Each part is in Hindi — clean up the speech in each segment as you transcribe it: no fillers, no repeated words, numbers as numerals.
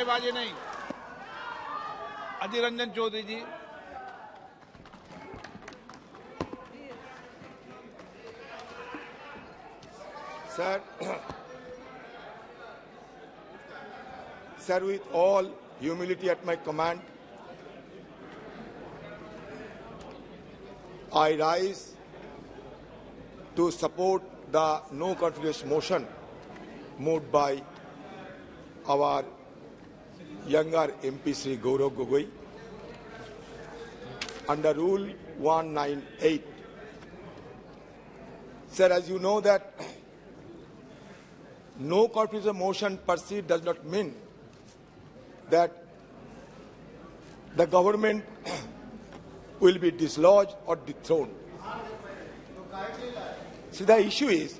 बहानेबाजी नहीं। अधीर रंजन चौधरी जी। Sir, with all humility at my command, I rise to support the no confidence motion moved by our younger MP Sri Gaurav Gogoi under Rule 198. Sir, as you know that no confidence motion per se does not mean that the government will be dislodged or dethroned. See, the issue is,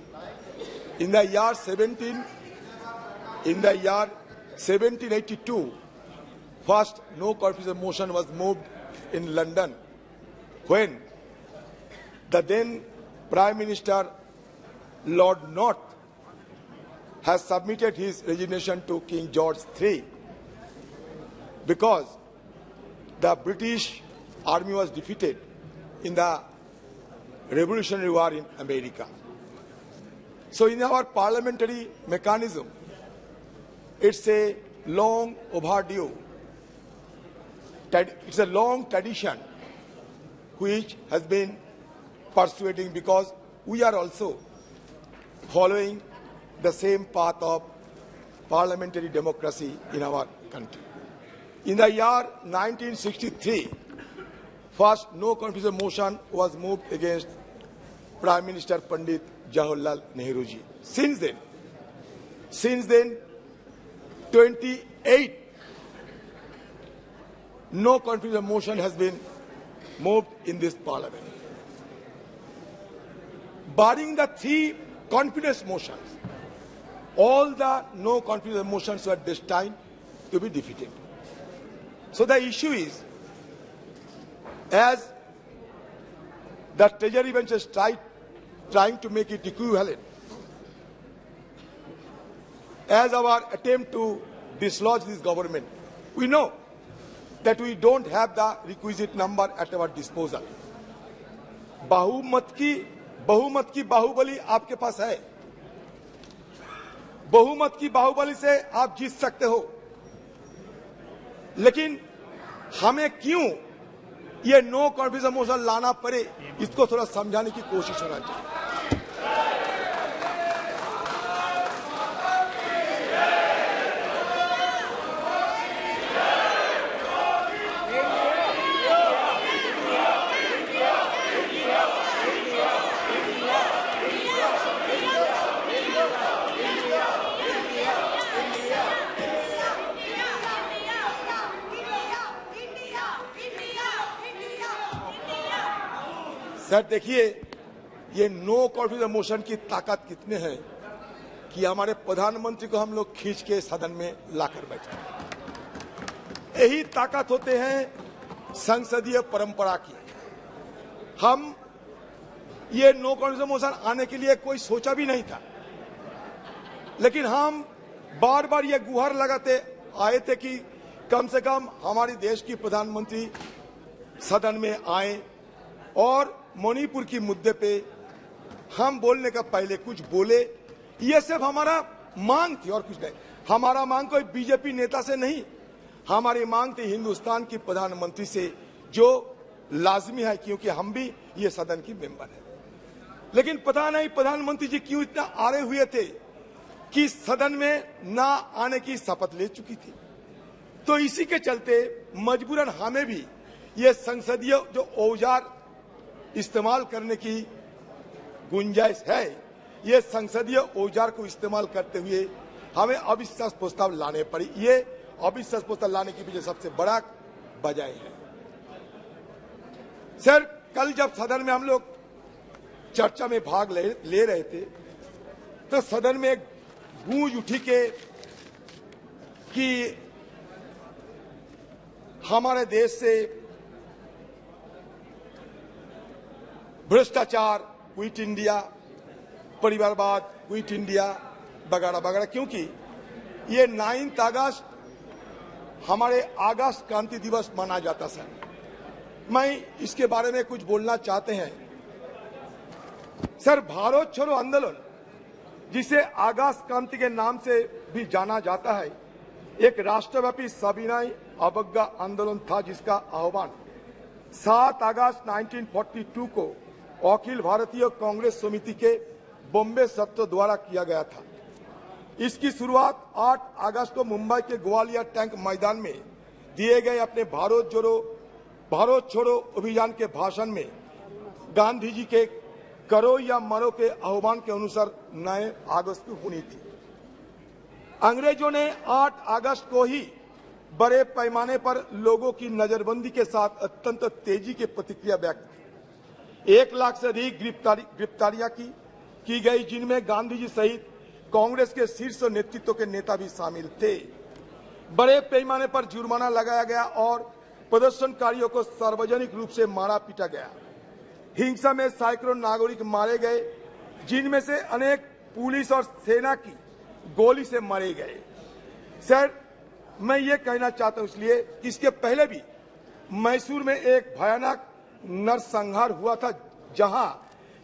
in the year 1782, first no confidence motion was moved in London when the then Prime Minister Lord North has submitted his resignation to King George III because the British army was defeated in the Revolutionary War in America. So in our parliamentary mechanism, it's a long overdue, it's a long tradition which has been persuading because we are also following the same path of parliamentary democracy in our country. In the year 1963, first no confidence motion was moved against Prime Minister Pandit Jawaharlal Nehru ji. Since then, 28 no confidence motion has been moved in this parliament. Barring the 3 confidence motions, all the no confidence motions were destined to be defeated. So the issue is, as the Treasury bench is trying to make it equivalent, as our attempt to dislodge this government, we know that we don't have the requisite number at our disposal. बहुमत की बाहुबली आपके पास है, बहुमत की बाहुबली से आप जीत सकते हो, लेकिन हमें क्यों ये नो कॉन्फिडेंस मोशन लाना पड़े, इसको थोड़ा समझाने की कोशिश होना चाहिए। सर देखिए, ये नो कॉन्फिडेंस मोशन की ताकत कितने हैं कि हमारे प्रधानमंत्री को हम लोग खींच के सदन में लाकर बैठे। यही ताकत होते हैं संसदीय परंपरा की। हम ये नो कॉन्फिडेंस मोशन आने के लिए कोई सोचा भी नहीं था, लेकिन हम बार बार ये गुहार लगाते आए थे कि कम से कम हमारे देश की प्रधानमंत्री सदन में आए और मणिपुर की मुद्दे पे हम बोलने का पहले कुछ बोले। ये सिर्फ हमारा मांग थी और कुछ नहीं। हमारा मांग कोई बीजेपी नेता से नहीं, हमारी मांग थी हिंदुस्तान की प्रधानमंत्री से, जो लाजमी है क्योंकि हम भी ये सदन की मेंबर है। लेकिन पता नहीं प्रधानमंत्री जी क्यों इतना आड़े हुए थे कि सदन में ना आने की शपथ ले चुकी थी। तो इसी के चलते मजबूरन हमें भी ये संसदीय जो औजार इस्तेमाल करने की गुंजाइश है, ये संसदीय औजार को इस्तेमाल करते हुए हमें अविश्वास प्रस्ताव लाने पड़ी। ये अविश्वास प्रस्ताव लाने की पीछे सबसे बड़ा वजह है। सर, कल जब सदन में हम लोग चर्चा में भाग ले रहे थे तो सदन में एक गूंज उठी कि हमारे देश से भ्रष्टाचार, क्विट इंडिया, परिवारवाद, क्विट इंडिया वगैरह वगैरह, क्योंकि ये 9 अगस्त हमारे अगस्त क्रांति दिवस मनाया जाता सर। मैं इसके बारे में कुछ बोलना चाहते हैं सर। भारत छोड़ो आंदोलन, जिसे अगस्त क्रांति के नाम से भी जाना जाता है, एक राष्ट्रव्यापी सविनय अवज्ञा आंदोलन था जिसका आह्वान 7 अगस्त 1942 को अखिल भारतीय कांग्रेस समिति के बॉम्बे सत्र द्वारा किया गया था। इसकी शुरुआत 8 अगस्त को मुंबई के ग्वालियर टैंक मैदान में दिए गए अपने भारत छोड़ो अभियान के भाषण में गांधी जी के करो या मरो के आह्वान के अनुसार 9 अगस्त को हुई थी। अंग्रेजों ने 8 अगस्त को ही बड़े पैमाने पर लोगों की नजरबंदी के साथ अत्यंत तेजी की प्रतिक्रिया व्यक्त की। 1 लाख से अधिक गिरफ्तारियां की गई, जिनमें गांधी जी सहित कांग्रेस के शीर्ष नेतृत्व के नेता भी शामिल थे। बड़े पैमाने पर जुर्माना लगाया गया और प्रदर्शनकारियों को सार्वजनिक रूप से मारा पीटा गया। हिंसा में सैकड़ों नागरिक मारे गए, जिनमें से अनेक पुलिस और सेना की गोली से मारे गए। सर, मैं ये कहना चाहता हूं इसलिए कि इसके पहले भी मैसूर में एक भयानक नरसंहार हुआ था, जहां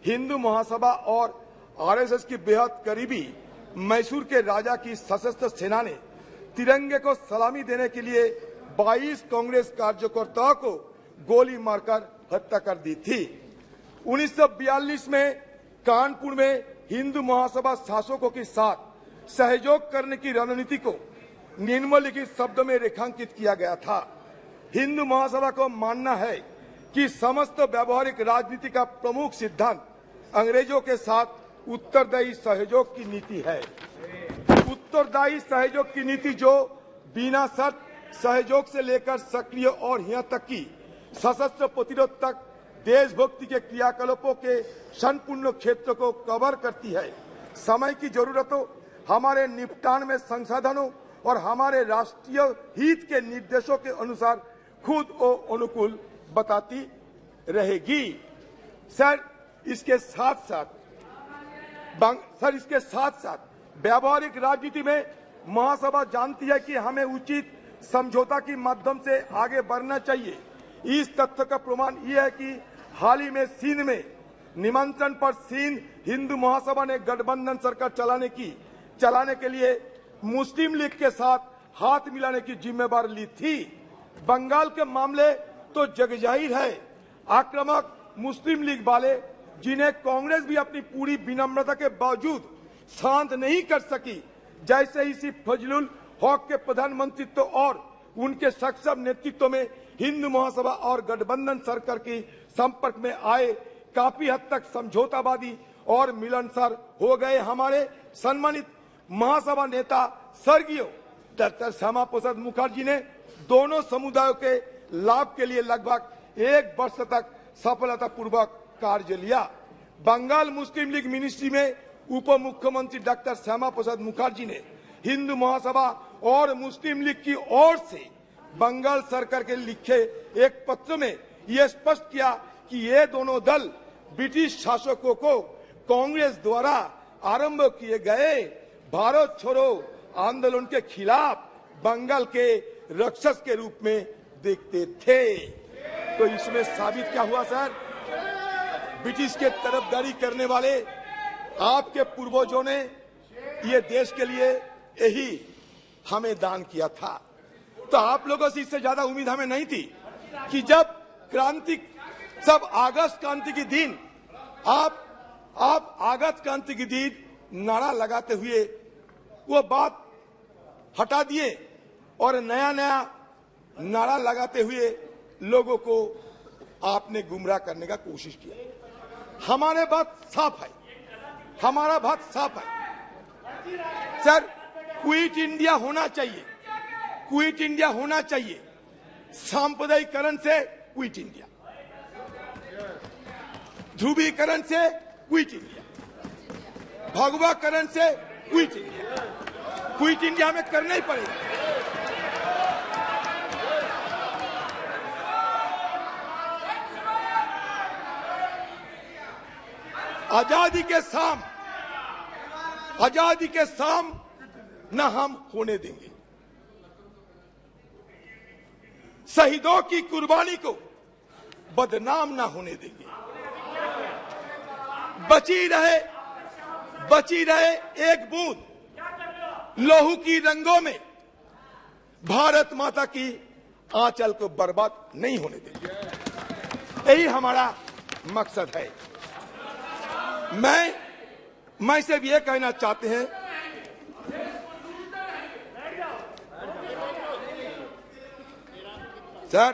हिंदू महासभा और आरएसएस की बेहद करीबी मैसूर के राजा की सशस्त्र सेना ने तिरंगे को सलामी देने के लिए 22 कांग्रेस कार्यकर्ताओं को गोली मारकर हत्या कर दी थी। 1942 में कानपुर में हिंदू महासभा शासकों के साथ सहयोग करने की रणनीति को निम्नलिखित शब्दों में रेखांकित किया गया था। हिंदू महासभा को मानना है कि समस्त व्यवहारिक राजनीति का प्रमुख सिद्धांत अंग्रेजों के साथ उत्तरदायी सहयोग की नीति है। उत्तरदायी सहयोग की नीति जो बिना शर्त सहयोग से लेकर सक्रिय और यहाँ तक कि सशस्त्र प्रतिरोध तक देशभक्ति के क्रियाकलापों के संपूर्ण क्षेत्र को कवर करती है। समय की जरूरतों, हमारे निपटान में संसाधनों और हमारे राष्ट्रीय हित के निर्देशों के अनुसार खुद को अनुकूल बताती रहेगी। सर, इसके साथ साथ व्यावहारिक राजनीति में महासभा जानती है कि हमें उचित समझौता के माध्यम से आगे बढ़ना चाहिए। इस तथ्य का प्रमाण यह है कि हाल ही में सिंध में निमंत्रण पर सिंध हिंदू महासभा ने गठबंधन सरकार चलाने के लिए मुस्लिम लीग के साथ हाथ मिलाने की जिम्मेदारी ली थी। बंगाल के मामले तो जगजाहिर है। आक्रामक मुस्लिम लीग वाले, जिन्हें कांग्रेस भी अपनी पूरी विनम्रता के बावजूद शांत नहीं कर सकी, जैसे इसी फजलुल हक के प्रधानमंत्रित्व और उनके सक्षम नेतृत्व में हिंदू महासभा और गठबंधन सरकार के संपर्क में आए, काफी हद तक समझौतावादी और मिलनसार हो गए। हमारे सम्मानित महासभा नेता स्वर्गीय डॉक्टर श्यामा प्रसाद मुखर्जी ने दोनों समुदायों के लाभ के लिए लगभग 1 वर्ष तक सफलतापूर्वक कार्य लिया। बंगाल मुस्लिम लीग मिनिस्ट्री में उप मुख्यमंत्री डॉक्टर श्यामा प्रसाद मुखर्जी ने हिंदू महासभा और मुस्लिम लीग की ओर से बंगाल सरकार के लिखे एक पत्र में यह स्पष्ट किया कि ये दोनों दल ब्रिटिश शासकों को कांग्रेस द्वारा आरंभ किए गए भारत छोड़ो आंदोलन के खिलाफ बंगाल के राक्षस के रूप में देखते थे। तो इसमें साबित क्या हुआ सर? ब्रिटिश के तरफदारी करने वाले आपके पूर्वजों ने ये देश के लिए यही हमें दान किया था। तो आप लोगों से इससे ज्यादा उम्मीद हमें नहीं थी कि जब अगस्त क्रांति के दिन आप अगस्त क्रांति के दिन नारा लगाते हुए वो बात हटा दिए और नया नारा लगाते हुए लोगों को आपने गुमराह करने का कोशिश किया। हमारा बात साफ है सर, क्विट इंडिया होना चाहिए। सांप्रदायिकरण से क्विट इंडिया, ध्रुवीकरण से क्विट इंडिया, भगवाकरण से क्विट इंडिया हमें करना ही पड़ेगा। आजादी के साम न हम होने देंगे। शहीदों की कुर्बानी को बदनाम ना होने देंगे। बची रहे एक बूंद लहू की रंगों में भारत माता की आंचल को बर्बाद नहीं होने देंगे। यही हमारा मकसद है। मैं सिर्फ ये कहना चाहते हैं, सर,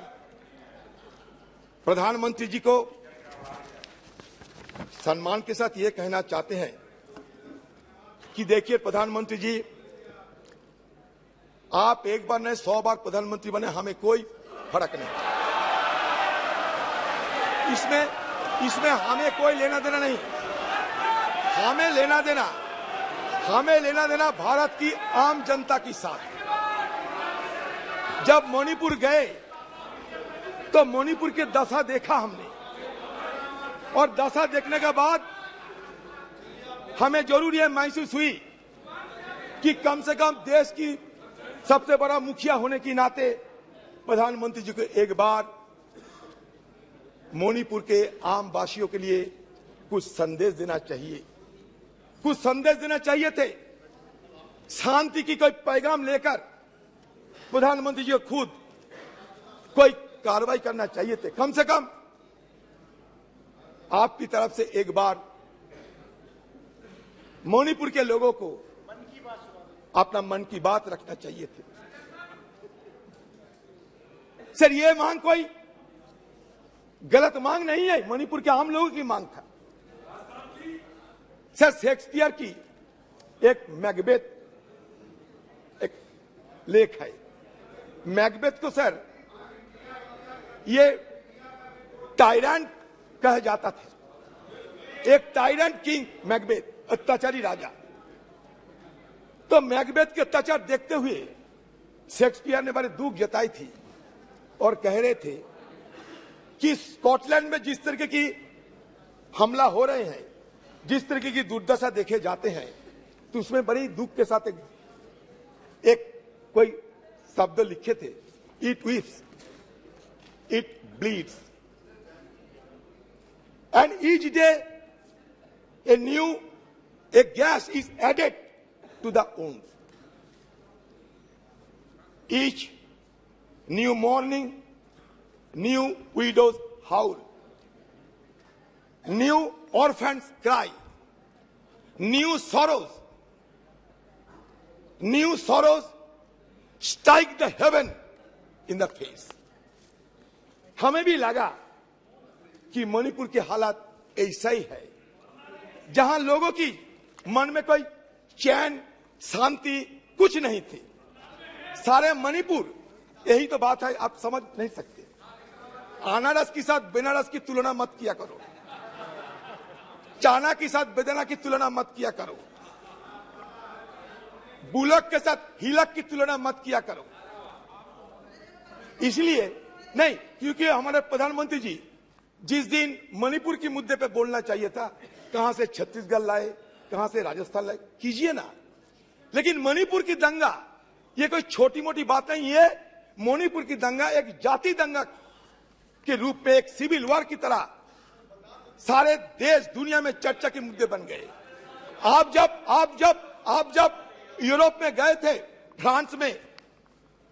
प्रधानमंत्री जी को सम्मान के साथ ये कहना चाहते हैं कि देखिए प्रधानमंत्री जी, आप एक बार नहीं 100 बार प्रधानमंत्री बने, हमें कोई फर्क नहीं। इसमें हमें कोई लेना देना नहीं। हमें लेना देना भारत की आम जनता के साथ। जब मणिपुर गए तो मणिपुर की दशा देखा हमने, और दशा देखने के बाद हमें जरूर यह महसूस हुई कि कम से कम देश की सबसे बड़ा मुखिया होने के नाते प्रधानमंत्री जी को एक बार मणिपुर के आम वासियों के लिए कुछ संदेश देना चाहिए थे। शांति की कोई पैगाम लेकर प्रधानमंत्री जी को खुद कोई कार्रवाई करना चाहिए थे। कम से कम आपकी तरफ से एक बार मणिपुर के लोगों को अपना मन की बात रखना चाहिए थे। सर, ये मांग कोई गलत मांग नहीं है, मणिपुर के आम लोगों की मांग था। सर, शेक्सपियर की एक मैकबेथ एक लेख है। मैकबेथ को सर ये टायरेंट कहा जाता था। एक टायरेंट किंग मैकबेथ, अत्याचारी राजा। तो मैकबेथ के अत्याचार देखते हुए शेक्सपियर ने बड़े दुख जताई थी और कह रहे थे कि स्कॉटलैंड में जिस तरीके की हमला हो रहे हैं, जिस तरीके की दुर्दशा देखे जाते हैं, तो उसमें बड़ी दुख के साथ एक कोई शब्द लिखे थे, it weeps, it bleeds, and each day a gas is added to the wound. Each new morning, new widows howl, new orphans cry, new sorrows strike the heaven in the face. हमें भी लगा कि मणिपुर की हालत ऐसा ही है, जहां लोगों की मन में कोई चैन शांति कुछ नहीं थी। सारे मणिपुर, यही तो बात है, आप समझ नहीं सकते। अनारस के साथ बेनारस की तुलना मत किया करो, चाना के साथ बेदाना की तुलना मत किया करो, बुलक के साथ हिलक की तुलना मत किया करो। इसलिए नहीं, क्योंकि हमारे प्रधानमंत्री जी जिस दिन मणिपुर के मुद्दे पे बोलना चाहिए था, कहां से छत्तीसगढ़ लाए, कहां से राजस्थान लाए, कीजिए ना। लेकिन मणिपुर की दंगा ये कोई छोटी मोटी बात नहीं है। मणिपुर की दंगा एक जाति दंगा के रूप में, एक सिविल वॉर की तरह सारे देश दुनिया में चर्चा के मुद्दे बन गए। आप जब यूरोप में गए थे, फ्रांस में,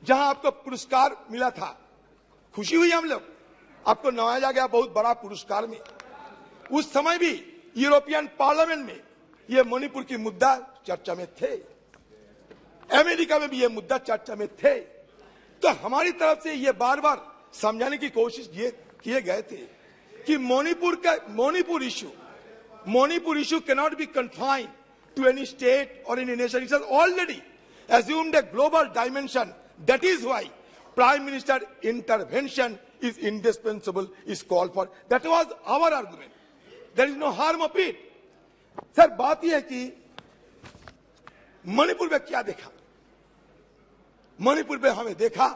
जहां आपको पुरस्कार मिला था, खुशी हुई हम लोग, आपको नवाजा गया बहुत बड़ा पुरस्कार में। उस समय भी यूरोपियन पार्लियामेंट में ये मणिपुर की मुद्दा चर्चा में थे, अमेरिका में भी ये मुद्दा चर्चा में थे। तो हमारी तरफ से ये बार बार समझाने की कोशिश किए गए थे कि Manipur issue cannot be confined to any state और any nation. It has already assumed a global dimension. That is why Prime Minister intervention is indispensable, is called for. That was our argument. There is no harm of it. Sir, बात यह है कि मणिपुर में क्या देखा? मणिपुर में हमें देखा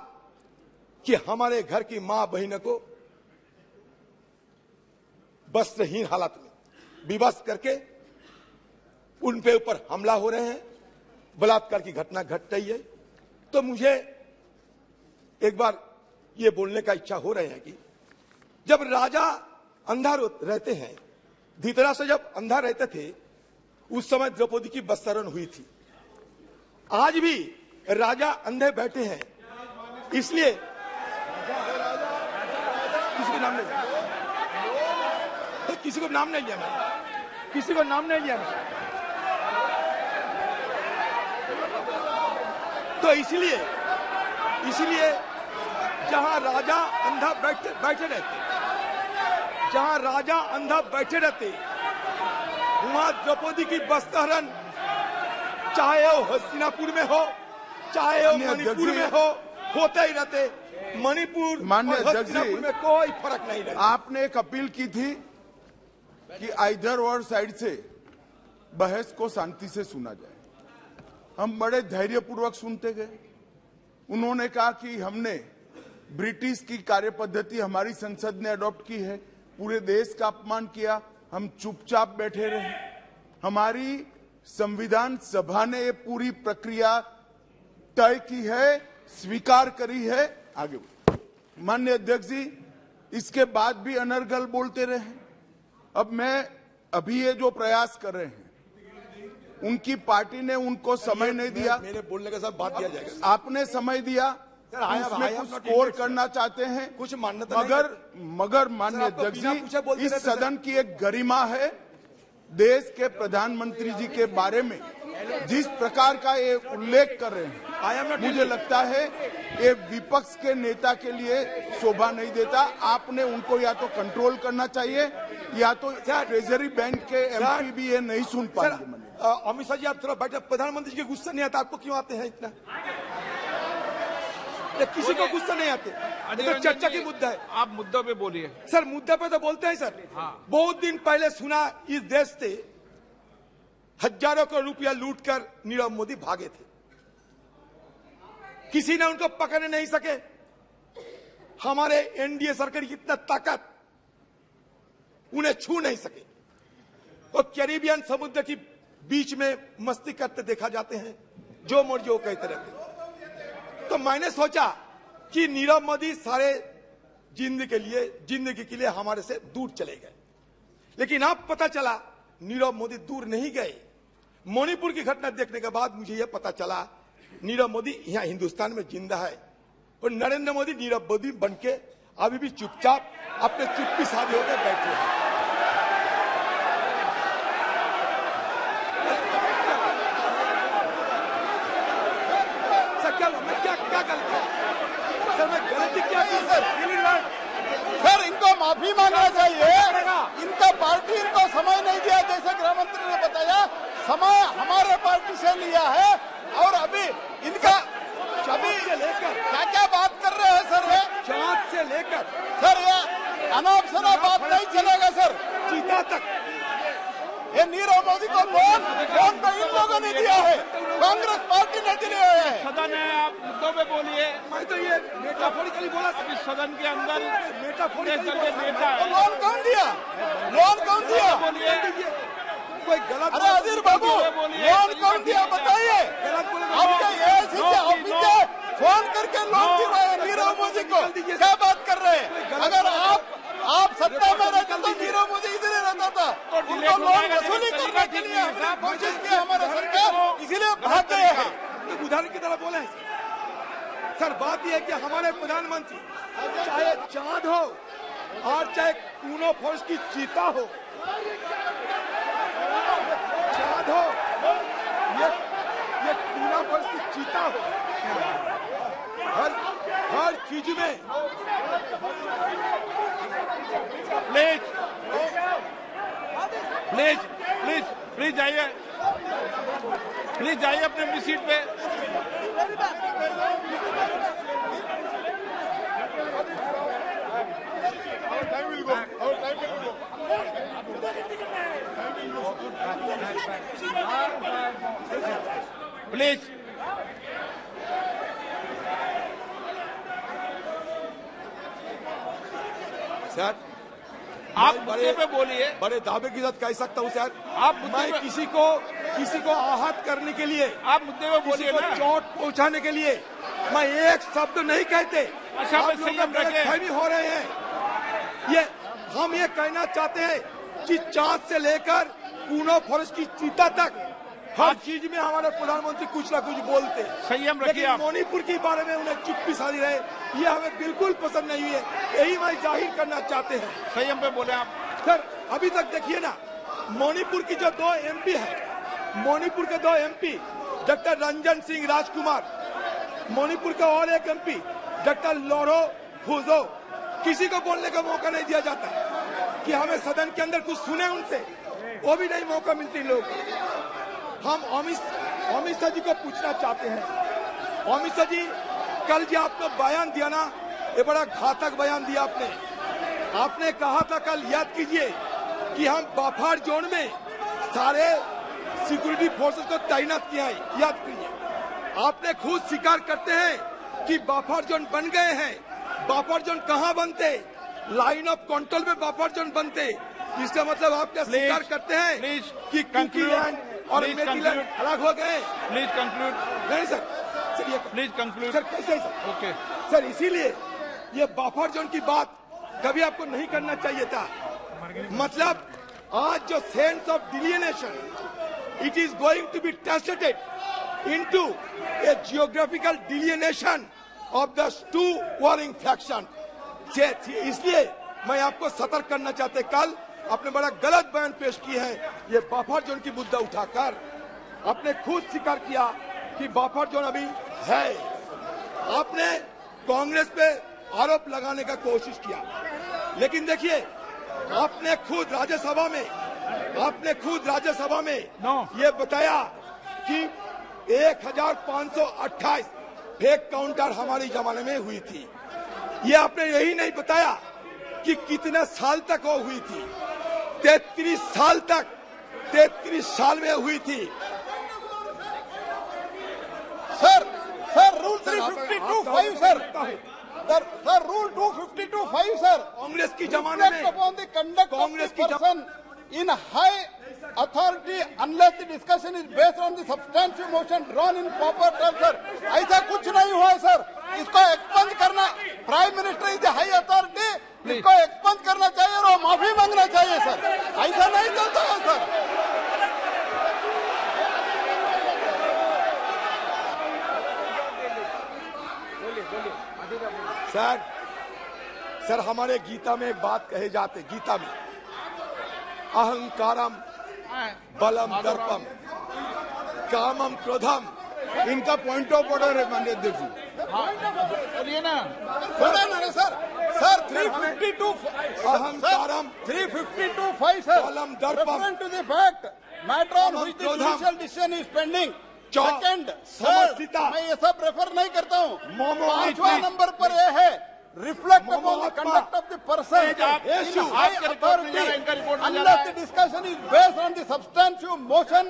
कि हमारे घर की मां बहनों को वस्त्रहीन हालत में विवश करके उन पे ऊपर हमला हो रहे हैं, बलात्कार की घटना घट रही है। तो मुझे एक बार ये बोलने का इच्छा हो रहे हैं कि जब राजा अंधा रहते हैं, धृतराष्ट्र जब अंधा रहते थे, उस समय द्रौपदी की वस्त्रण हुई थी। आज भी राजा अंधे बैठे हैं, इसलिए किसी को नाम नहीं, किसी को नाम नहीं लिया मैं, किसी को नाम नहीं लिया मैं। तो इसलिए जहां राजा अंधा बैठे रहते, जहां राजा अंधा बैठे रहते, वहां द्रौपदी की वस्त्रहरण चाहे वो हस्तिनापुर में हो, चाहे वो मणिपुर में हो, होते ही रहते। मणिपुर और हस्तिनापुर में कोई फर्क नहीं रहता। आपने एक अपील की थी कि आइदर और साइड से बहस को शांति से सुना जाए। हम बड़े धैर्यपूर्वक सुनते गए। उन्होंने कहा कि हमने ब्रिटिश की कार्यपद्धति हमारी संसद ने अडॉप्ट की है, पूरे देश का अपमान किया, हम चुपचाप बैठे रहे। हमारी संविधान सभा ने ये पूरी प्रक्रिया तय की है, स्वीकार करी है। आगे माननीय अध्यक्ष जी, इसके बाद भी अनर्गल बोलते रहे। अब मैं अभी ये जो प्रयास कर रहे हैं, उनकी पार्टी ने उनको समय नहीं दिया। मेरे बोलने के साथ बात दिया जाएगा। आपने समय दिया, उसमें कुछ स्कोर करना चाहते हैं, कुछ मान्यता मगर माननीय अध्यक्ष जी, इस सदन की एक गरिमा है। देश के प्रधानमंत्री जी के बारे में जिस प्रकार का ये उल्लेख कर रहे हैं, मुझे लगता है ये विपक्ष के नेता के लिए शोभा नहीं देता। आपने उनको या तो कंट्रोल करना चाहिए, या तो ट्रेजरी बैंक के एमपी भी ये नहीं सुन पाएंगे। अमित शाह जी, आप थोड़ा बैठे। प्रधानमंत्री जी के गुस्सा नहीं आता, आपको क्यों आते हैं इतना? किसी को गुस्सा नहीं आते। तो चर्चा की मुद्दा है, आप मुद्दों पे बोलिए। सर मुद्दा पे तो बोलते हैं सर। हाँ। बहुत दिन पहले सुना इस देश से हजारों करोड़ रुपया लूटकर नीरव मोदी भागे थे, किसी ने उनको पकड़ नहीं सके। हमारे एनडीए सरकार की इतना ताकत, उन्हें छू नहीं सके। वो कैरिबियन समुद्र की बीच में मस्ती करते देखा जाते हैं, जो मर्जी वो कहते रहते। तो मैंने सोचा कि नीरव मोदी सारे जिंदगी के लिए हमारे से दूर चले गए, लेकिन अब पता चला नीरव मोदी दूर नहीं गए। मणिपुर की घटना देखने के बाद मुझे यह पता चला नीरव मोदी यहाँ हिंदुस्तान में जिंदा है, और नरेंद्र मोदी नीरव मोदी बनके अभी भी चुपचाप अपने चुप्पी साधे होकर बैठे हैं। सर मैं गलती क्या की सर? सर इनको माफी मांगना चाहिए। इनका पार्टी इनको समय नहीं दिया, जैसे गृह मंत्री ने बताया। समय हमारे पार्टी से लिया है, और अभी इनका अभी क्या क्या बात कर रहे हैं सर? ये जांच से लेकर सर ये अनाप शनाप बात नहीं चलेगा सर। चीता तक ये नीरव मोदी को लोन तो इन लोगों ने दिया है, कांग्रेस पार्टी ने दिए है। सदन है, आप मुद्दों पे बोलिए। मैं तो ये मेटाफोरिकली बोला। इस सदन के अंदर मेटाफोरिकली नेता है। लोन कौन दिया? लोन कौन दिया? कोई गलत? अरे अजीर बाबू, लोन कौन दिया बताइए? आपके एआईसी से ऑफिस से फोन करके लोन दिलवाए नीरव मोदी को। क्या बात कर रहे हैं? अगर आप सत्ता में रहते तो नीरव मोदी इधर ही रहता था। उनको लोन वसूली करने के लिए हमने कोशिश की, हमारा सरकार इसीलिए भाग गए हैं। उदाहरण की तरह बोले सर। बात यह है कि हमारे प्रधानमंत्री चाहे चांद हो और चाहे कूनो फोर्स की चीता हो, चांद हो ये कूनो फोर्स की चीता हो, हर चीज में प्लीज प्लीज प्लीज प्लीज जाइए, प्लीज जाइए अपनी सीट पे। प्लीज सर, आप मुद्दे पे बोलिए। बड़े दावे के साथ कह सकता हूँ सर। आप मैं किसी को आहत करने के लिए, आप मुद्दे पे बोलिए ना। चोट पहुंचाने के लिए मैं एक शब्द नहीं कहते। अच्छा, आप बस लोग संयम रखें। गलतफहमी हो रहे हैं। ये हम ये कहना चाहते हैं कि चांद से लेकर पूनो फॉरेस्ट की चीता तक हर चीज में हमारे प्रधानमंत्री कुछ ना कुछ बोलते हैं। संयम रखिए लेकिन आप। मणिपुर के बारे में उन्हें चुप्पी साधी रहे, ये हमें बिल्कुल पसंद नहीं है। यही मैं जाहिर करना चाहते हैं। संयम पे बोले आप। सर अभी तक देखिए ना, मणिपुर की जो 2 एमपी है, मणिपुर के 2 एमपी डॉक्टर रंजन सिंह राजकुमार, मणिपुर का और एक एमपी डॉक्टर लोरो फुजो, किसी को बोलने का मौका नहीं दिया जाता कि हमें सदन के अंदर कुछ सुने उनसे, वो भी नहीं मौका मिलती लोग। हम अमित शाह जी को पूछना चाहते हैं, अमित शाह जी कल जो आपने बयान दिया ना, ये बड़ा घातक बयान दिया आपने। आपने कहा था कल, याद कीजिए, कि हम बफर जोन में सारे सिक्योरिटी फोर्सेस को तैनात किया है। याद कीजिए, आपने खुद स्वीकार करते हैं कि बफर जोन बन गए हैं। बफर जोन कहाँ बनते? लाइन ऑफ कंट्रोल में बफर जोन बनते। इसका मतलब आप क्या स्वीकार करते हैं कि कुकीलैंड और मेरीलैंड अलग हो गए? Please conclude. नहीं सर, चलिए प्लीज कंक्लूड। सर, कैसे सर? ओके सर, इसीलिए ये बफर जोन की बात कभी आपको नहीं करना चाहिए था। मतलब आज जो sense of delineation, it is going to be translated into a geographical delineation of the 2 warring faction. इसलिए मैं आपको सतर्क करना चाहते, कल आपने बड़ा गलत बयान पेश किए हैं। ये बफर जोन की मुद्दा उठाकर आपने खुद स्वीकार किया कि बफर जोन अभी है। आपने कांग्रेस पे आरोप लगाने का कोशिश किया, लेकिन देखिए आपने खुद राज्यसभा में ये बताया कि 1528 फेक काउंटर हमारे जमाने में हुई थी। ये आपने यही नहीं बताया कि कितने साल तक वो हुई थी। 33 साल तक, 33 साल में हुई थी। Sir rule 352(5) sir rule 252(5) sir, Congress की जमाने में कांग्रेस की person in high authority unless the discussion is based on the substantial motion drawn in proper term. Sir ऐसा कुछ नहीं हुआ है सर, इसको एक्सपंज करना, prime minister is the high authority, इसको एक्सपंज करना चाहिए और माफी मांगना चाहिए सर। ऐसा नहीं चलता है सर। सर हमारे गीता में एक बात कहे जाते, गीता में अहंकारम बलम दर्पम कामम क्रोधम। इनका पॉइंट ऑफ ऑर्डर है माननीय अध्यक्ष जी। बोलिए ना। सर अहंकारम 352(5) सर, बलम दर्पम referring to the fact matter on which the judicial decision is pending. Second sir, मैं ये सब रेफर नहीं करता हूँ। 5वां नंबर पर ये है, reflect upon the conduct of the person unless the discussion is based on the substantive motion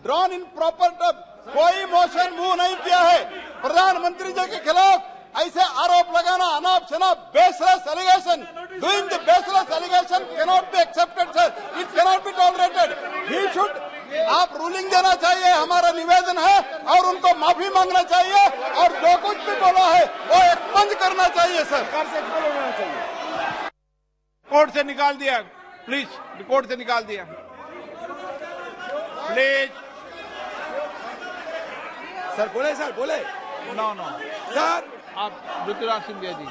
drawn in proper term। कोई मोशन मूव नहीं किया है। प्रधानमंत्री जी के खिलाफ ऐसे आरोप लगाना, अनाप शनाप baseless allegation, doing the baseless allegation cannot be accepted sir, it cannot be tolerated. He should, आप रूलिंग देना चाहिए, हमारा निवेदन है, और उनको माफी मांगना चाहिए, और जो कुछ भी बोला है वो एक्सपंज करना चाहिए सर। कोर्ट से निकाल दिया, प्लीज कोर्ट से निकाल दिया, प्लीज। सर बोले नो सर। आप ऋतुराज सिंधिया जी।